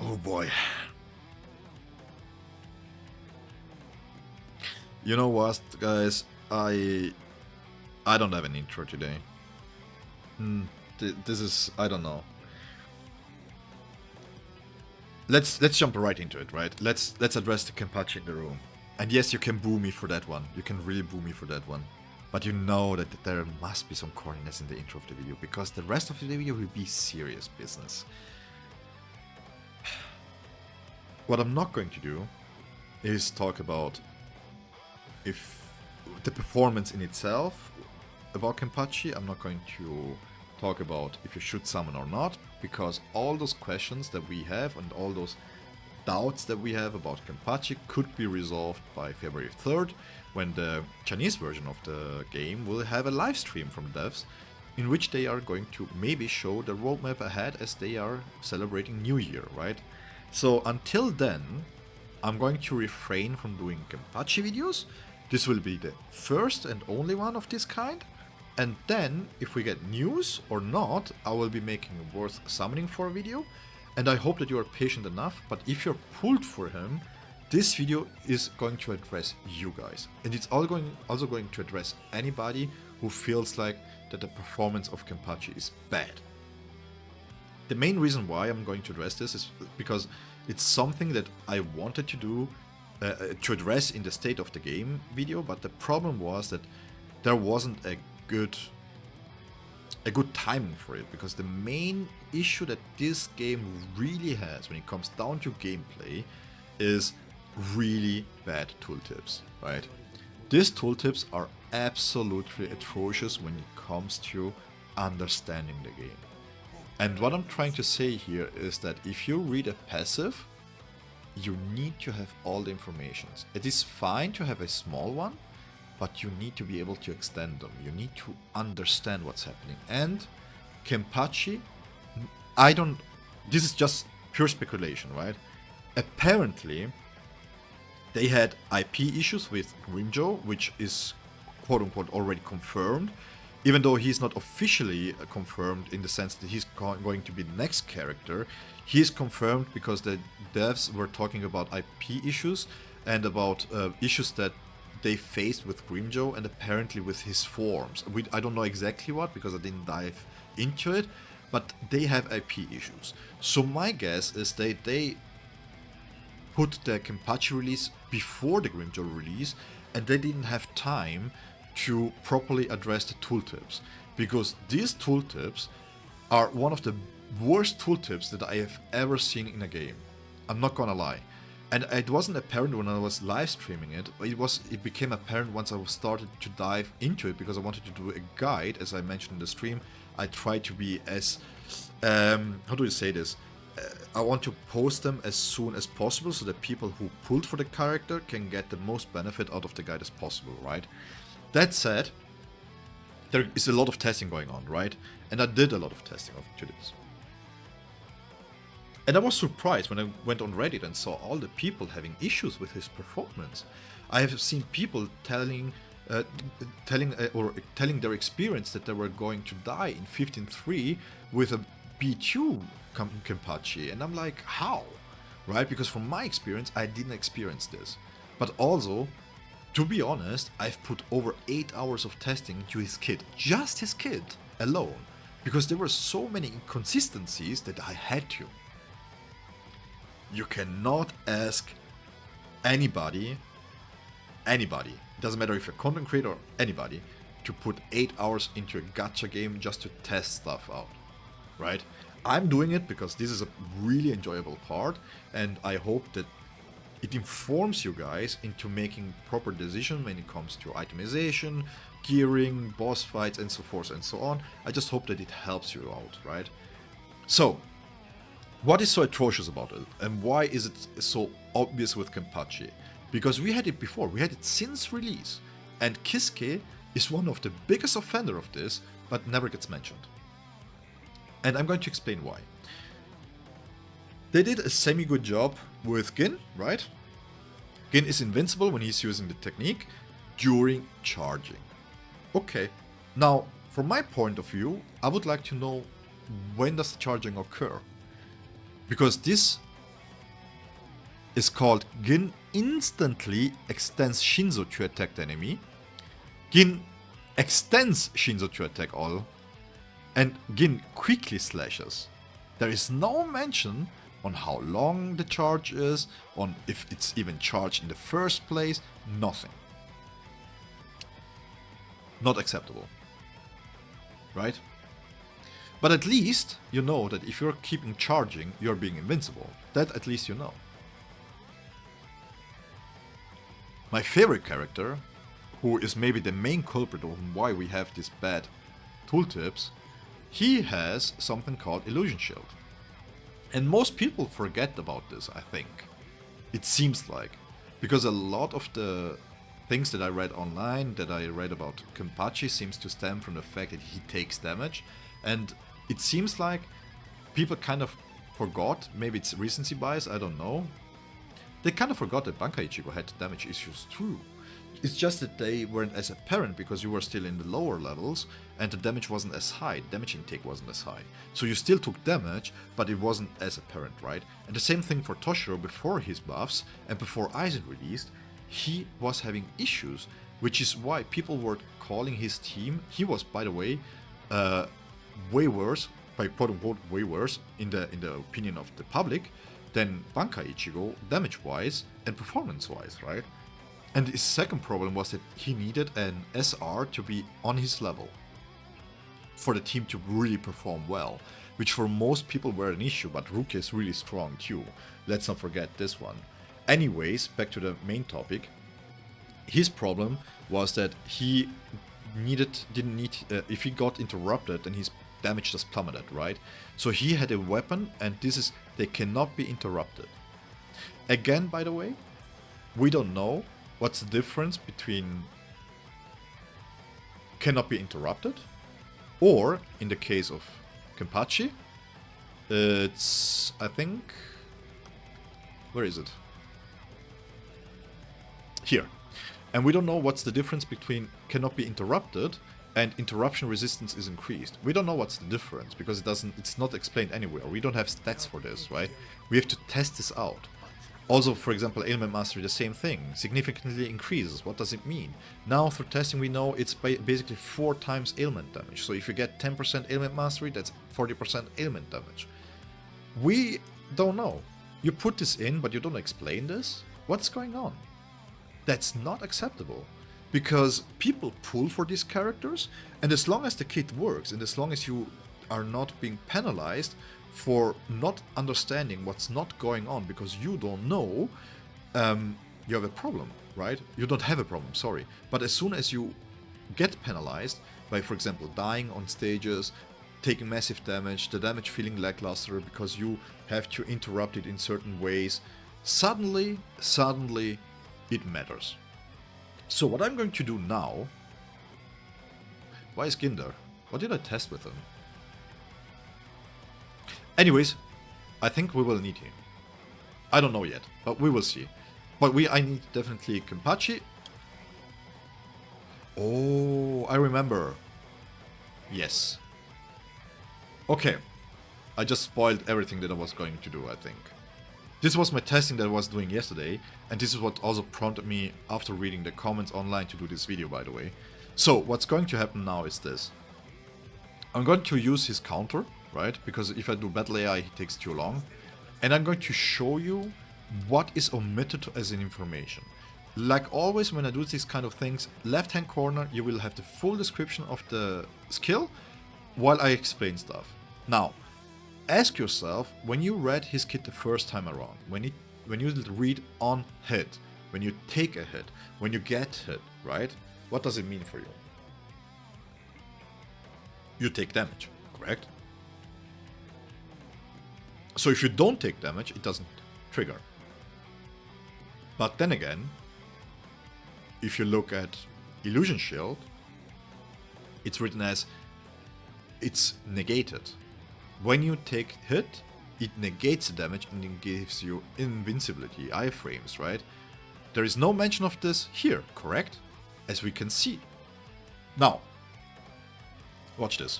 Oh boy. You know what, guys? I don't have an intro today. This is, I don't know. Let's jump right into it, right? Let's address the Kenpachi in the room. And yes, you can boo me for that one. You can really boo me for that one. But you know that there must be some corniness in the intro of the video, because the rest of the video will be serious business. What I'm not going to do is talk about if the performance in itself about Kenpachi. I'm not going to talk about if you should summon or not, because all those questions that we have and all those doubts that we have about Kenpachi could be resolved by February 3rd, when the Chinese version of the game will have a live stream from devs, in which they are going to maybe show the roadmap ahead as they are celebrating New Year, right? So until then, I'm going to refrain from doing Kenpachi videos. This will be the first and only one of this kind. And then, if we get news or not, I will be making a worth summoning for a video. And I hope that you are patient enough, but if you're pulled for him, this video is going to address you guys. And it's also going to address anybody who feels like that the performance of Kenpachi is bad. The main reason why I'm going to address this is because it's something that I wanted to do, to address in the State of the Game video, but the problem was that there wasn't a good timing for it, because the main issue that this game really has when it comes down to gameplay is really bad tooltips, right? These tooltips are absolutely atrocious when it comes to understanding the game. And what I'm trying to say here is that if you read a passive, you need to have all the information. It is fine to have a small one, but you need to be able to extend them. You need to understand what's happening. And Kenpachi, this is just pure speculation, right? Apparently, they had IP issues with Grimjo, which is quote-unquote already confirmed, even though he's not officially confirmed in the sense that he's going to be the next character. He is confirmed because the devs were talking about IP issues and about issues that they faced with Grimjo and apparently with his forms. I don't know exactly what, because I didn't dive into it, but they have IP issues. So my guess is they put the Kenpachi release before the Grimjo release, and they didn't have time to properly address the tooltips, because these tooltips are one of the worst tooltips that I have ever seen in a game. I'm not gonna lie. And it wasn't apparent when I was live streaming it. It became apparent once I started to dive into it, because I wanted to do a guide. As I mentioned in the stream, I try to be as how do you say this? I want to post them as soon as possible, so that people who pulled for the character can get the most benefit out of the guide as possible, right? That said, there is a lot of testing going on, right? And I did a lot of testing to this. And I was surprised when I went on Reddit and saw all the people having issues with his performance. I have seen people telling their experience that they were going to die in 15.3 with a B2 Kenpachi, and I'm like, how? Right? Because from my experience, I didn't experience this. But also, to be honest, I've put over 8 hours of testing to his kit, just his kit alone, because there were so many inconsistencies that I had to. You cannot ask anybody, doesn't matter if you're a content creator or anybody, to put 8 hours into a gacha game just to test stuff out, right? I'm doing it because this is a really enjoyable part, and I hope that it informs you guys into making proper decisions when it comes to itemization, gearing, boss fights, and so forth and so on. I just hope that it helps you out, right? So, what is so atrocious about it, and why is it so obvious with Kenpachi? Because we had it before, we had it since release, and Kisuke is one of the biggest offender of this, but never gets mentioned. And I'm going to explain why. They did a semi-good job with Gin, right? Gin is invincible when he's using the technique during charging. Okay, now from my point of view, I would like to know, when does the charging occur? Because this is called Gin instantly extends Shinzo to attack the enemy. Gin extends Shinzo to attack all. And Gin quickly slashes. There is no mention on how long the charge is, on if it's even charged in the first place, nothing. Not acceptable. Right? But at least you know that if you're keeping charging, you're being invincible. That at least you know. My favorite character, who is maybe the main culprit of why we have these bad tooltips, he has something called Illusion Shield. And most people forget about this, I think. It seems like. Because a lot of the things that I read online, that I read about Kenpachi, seems to stem from the fact that he takes damage. And it seems like people kind of forgot, maybe it's recency bias, I don't know. They kind of forgot that Bankai Ichigo had damage issues too. It's just that they weren't as apparent because you were still in the lower levels and the damage wasn't as high, damage intake wasn't as high. So you still took damage, but it wasn't as apparent, right? And the same thing for Toshiro before his buffs and before Aizen released, he was having issues, which is why people were calling his team, he was, by the way, way worse, by quote-unquote way worse, in the opinion of the public, than Bankai Ichigo, damage-wise and performance-wise, right? And his second problem was that he needed an SR to be on his level for the team to really perform well, which for most people were an issue, but Rukia is really strong too. Let's not forget this one. Anyways, back to the main topic. His problem was that he if he got interrupted, then his damage just plummeted, right? So he had a weapon, and they cannot be interrupted. Again, by the way, we don't know what's the difference between cannot be interrupted, or in the case of Kenpachi, it's, I think, where is it? Here. And we don't know what's the difference between cannot be interrupted and interruption resistance is increased. We don't know what's the difference because it's not explained anywhere. We don't have stats for this, right? We have to test this out. Also, for example, ailment mastery, the same thing, significantly increases. What does it mean? Now, through testing, we know it's basically 4 times ailment damage. So if you get 10% ailment mastery, that's 40% ailment damage. We don't know. You put this in, but you don't explain this? What's going on? That's not acceptable. Because people pull for these characters, and as long as the kit works, and as long as you are not being penalized for not understanding what's not going on because you don't know, you have a problem, right? You don't have a problem, sorry. But as soon as you get penalized by, for example, dying on stages, taking massive damage, the damage feeling lackluster because you have to interrupt it in certain ways, suddenly, it matters. So what I'm going to do now... Why is Ginder? What did I test with him? Anyways, I think we will need him. I don't know yet, but we will see. But I need definitely Kenpachi. Oh, I remember. Yes. Okay. I just spoiled everything that I was going to do, I think. This was my testing that I was doing yesterday, and this is what also prompted me after reading the comments online to do this video, by the way. So, what's going to happen now is this. I'm going to use his counter, right? Because if I do battle AI, it takes too long. And I'm going to show you what is omitted as an information. Like always, when I do these kind of things, left-hand corner, you will have the full description of the skill while I explain stuff. Now, ask yourself, when you read his kit the first time around, when you read on hit, when you take a hit, when you get hit, right? What does it mean for you? You take damage, correct? So if you don't take damage, it doesn't trigger. But then again, if you look at Illusion Shield, it's written as it's negated. When you take hit, it negates the damage and it gives you invincibility, iframes, right? There is no mention of this here, correct? As we can see. Now, watch this.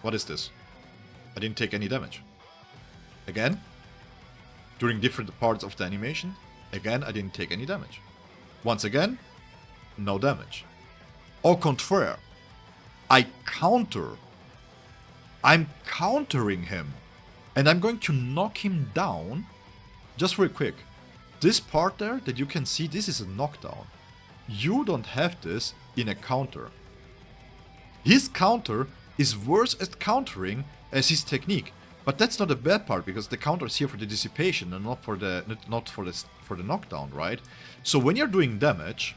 What is this? I didn't take any damage. Again? during different parts of the animation. Again, I didn't take any damage. Once again, no damage. Au contraire, I counter. I'm countering him. And I'm going to knock him down. Just real quick. This part there that you can see, this is a knockdown. You don't have this in a counter. His counter is worse at countering as his technique. But that's not a bad part, because the counter is here for the dissipation and not for the knockdown, right? So when you're doing damage,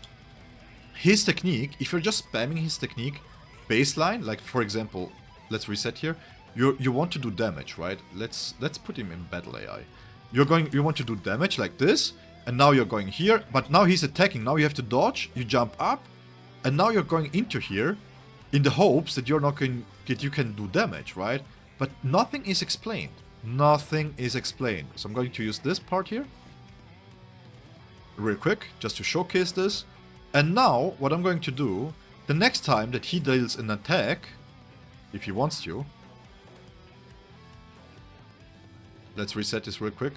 his technique, if you're just spamming his technique baseline, like for example, let's reset here. You want to do damage, right? Let's put him in battle AI. You want to do damage like this, and now you're going here, but now he's attacking. Now you have to dodge, you jump up, and now you're going into here in the hopes that you can do damage, right? But nothing is explained. Nothing is explained. So I'm going to use this part here real quick just to showcase this. And now what I'm going to do, the next time that he deals an attack, if he wants to, let's reset this real quick.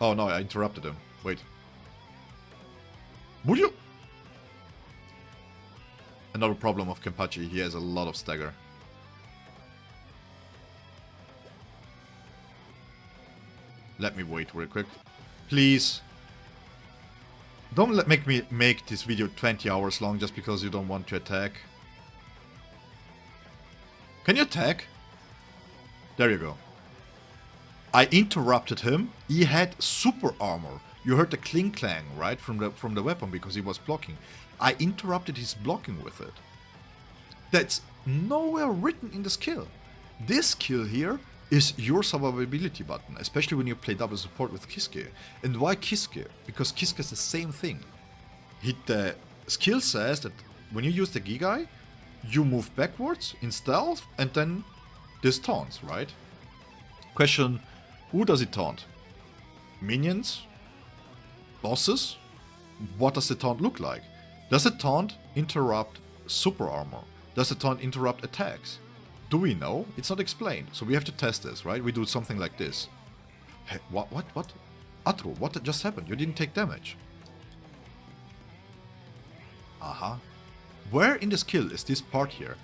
Oh no, I interrupted him. Wait. Would you? Another problem of Kenpachi, he has a lot of stagger. Let me wait real quick. Please. Don't make me make this video 20 hours long just because you don't want to attack. Can you attack? There you go. I interrupted him. He had super armor. You heard the clink clang, right, from the weapon because he was blocking. I interrupted his blocking with it. That's nowhere written in the skill. This skill here is your survivability button, especially when you play double support with Kiske. And why Kiske? Because Kiske is the same thing. The skill says that when you use the Gigai, you move backwards in stealth and then this taunts, right? Question, who does it taunt? Minions? Bosses? What does the taunt look like? Does the taunt interrupt super armor? Does the taunt interrupt attacks? Do we know? It's not explained, so we have to test this, right? We do something like this. Hey, what? Atro, what just happened? You didn't take damage. Aha. Where in the skill is this part here?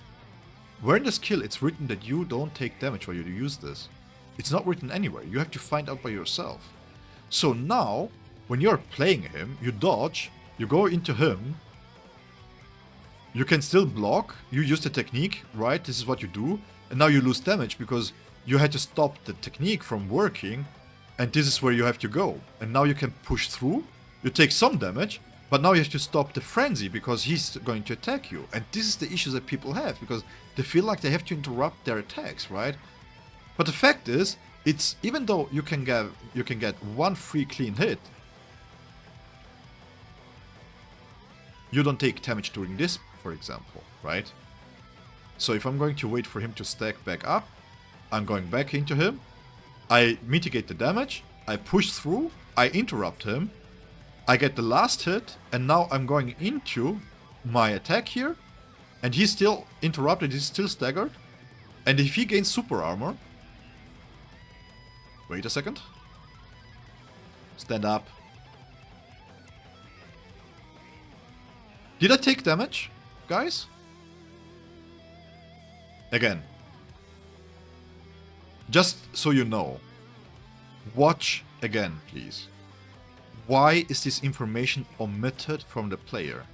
Where in the skill it's written that you don't take damage while you use this? It's not written anywhere. You have to find out by yourself. So now, when you're playing him, you dodge, you go into him, you can still block, you use the technique, right? This is what you do. And now you lose damage because you had to stop the technique from working. And this is where you have to go. And now you can push through. You take some damage, but now you have to stop the frenzy because he's going to attack you. And this is the issue that people have because they feel like they have to interrupt their attacks, right? But the fact is, it's even though you can get one free clean hit, you don't take damage during this, for example, right? So if I'm going to wait for him to stack back up, I'm going back into him, I mitigate the damage, I push through, I interrupt him, I get the last hit, and now I'm going into my attack here, and he's still interrupted, he's still staggered, and if he gains super armor... Wait a second. Stand up. Did I take damage, guys? Again. Just so you know. Watch again, please. Why is this information omitted from the player?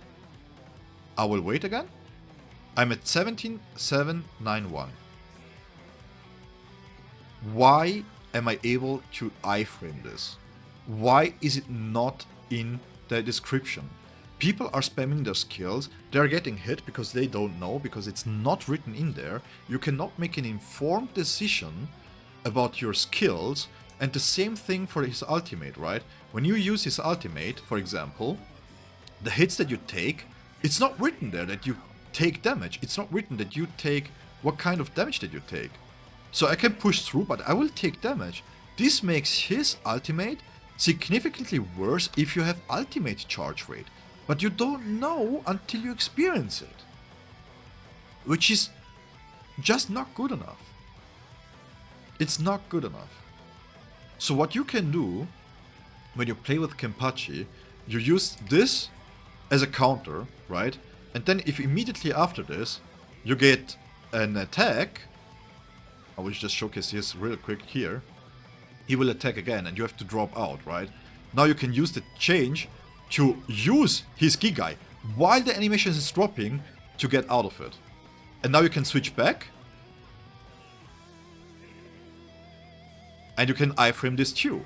I will wait again. I'm at 17,791. Why am I able to iframe this? Why is it not in the description? People are spamming their skills, they're getting hit because they don't know, because it's not written in there. You cannot make an informed decision about your skills, and the same thing for his ultimate, right? When you use his ultimate, for example, the hits that you take, it's not written there that you take damage. It's not written that you take what kind of damage that you take. So I can push through, but I will take damage. This makes his ultimate significantly worse if you have ultimate charge rate. But you don't know until you experience it. Which is just not good enough. It's not good enough. So what you can do when you play with Kenpachi, you use this as a counter, right? And then if immediately after this, you get an attack, I will just showcase this real quick here, he will attack again and you have to drop out, right? Now you can use the change to use his Gigai while the animation is dropping to get out of it. And now you can switch back. And you can iframe this too.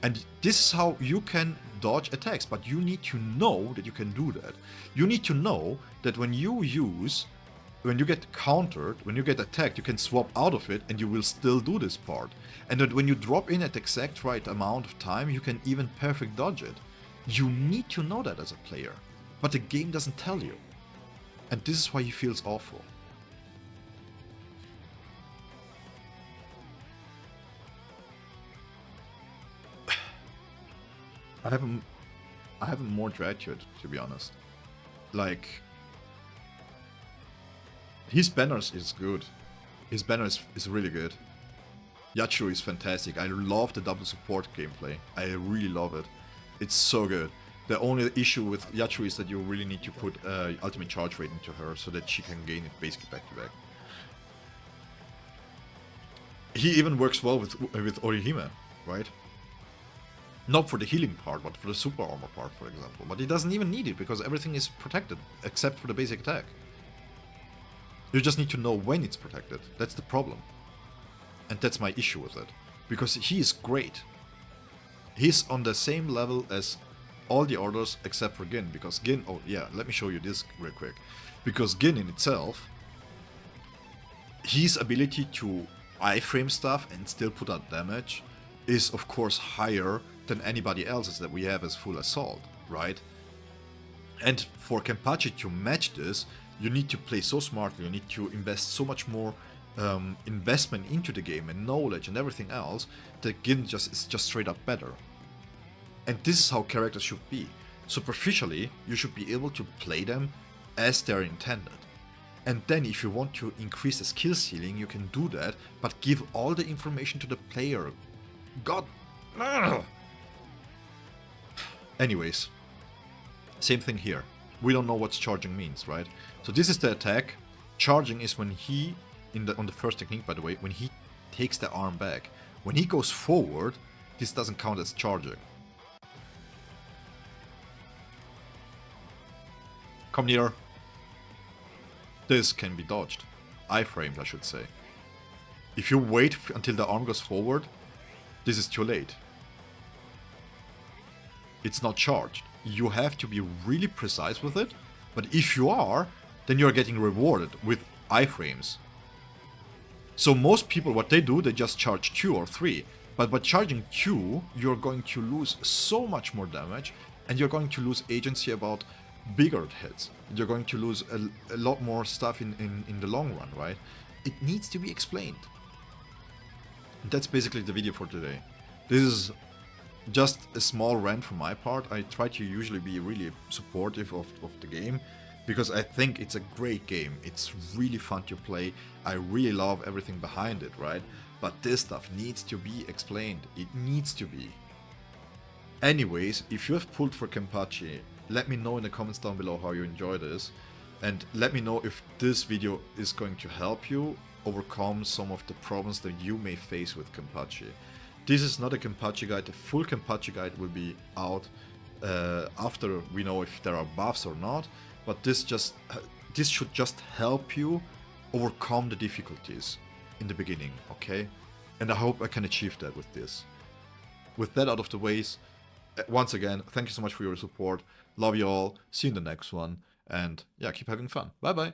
And this is how you can dodge attacks, but you need to know that you can do that. You need to know that when you get countered, when you get attacked, you can swap out of it and you will still do this part. And that when you drop in at the exact right amount of time, you can even perfect dodge it. You need to know that as a player, but the game doesn't tell you. And this is why he feels awful. I haven't more gratitude, to be honest. Like, his banners is good. His banner is really good. Yachiro is fantastic. I love the double support gameplay. I really love it. It's so good. The only issue with Yachiro is that you really need to put ultimate charge rate into her so that she can gain it basically back to back. He even works well with Orihime, right? Not for the healing part, but for the super armor part, for example. But he doesn't even need it, because everything is protected, except for the basic attack. You just need to know when it's protected. That's the problem. And that's my issue with it. Because he is great. He's on the same level as all the others except for Gin. Because Gin... Oh, yeah, let me show you this real quick. Because Gin in itself, his ability to iframe stuff and still put out damage is, of course, higher than anybody else's that we have as full assault, right? And for Kenpachi to match this, you need to play so smartly, you need to invest so much more investment into the game and knowledge and everything else, that Gin is just straight up better. And this is how characters should be. Superficially, you should be able to play them as they're intended. And then if you want to increase the skill ceiling, you can do that, but give all the information to the player. God... Anyways, same thing here. We don't know what charging means, right? So this is the attack. Charging is when he, on the first technique by the way, when he takes the arm back. When he goes forward, this doesn't count as charging. Come near. This can be dodged. Iframed, I should say. If you wait until the arm goes forward, this is too late. It's not charged. You have to be really precise with it, but if you are, then you're getting rewarded with iframes. So most people, what they do, they just charge 2 or 3, but by charging 2, you're going to lose so much more damage, and you're going to lose agency about bigger hits. You're going to lose a lot more stuff in the long run, right? It needs to be explained. That's basically the video for today. This is just a small rant from my part. I try to usually be really supportive of the game, because I think it's a great game. It's really fun to play. I really love everything behind it, right? But this stuff needs to be explained. It needs to be. Anyways, if you have pulled for Kenpachi, let me know in the comments down below how you enjoy this. And let me know if this video is going to help you overcome some of the problems that you may face with Kenpachi. This is not a Kenpachi guide. The full Kenpachi guide will be out after we know if there are buffs or not. But this should just help you overcome the difficulties in the beginning, okay? And I hope I can achieve that with this. With that out of the ways, once again, thank you so much for your support. Love you all. See you in the next one. And yeah, keep having fun. Bye bye.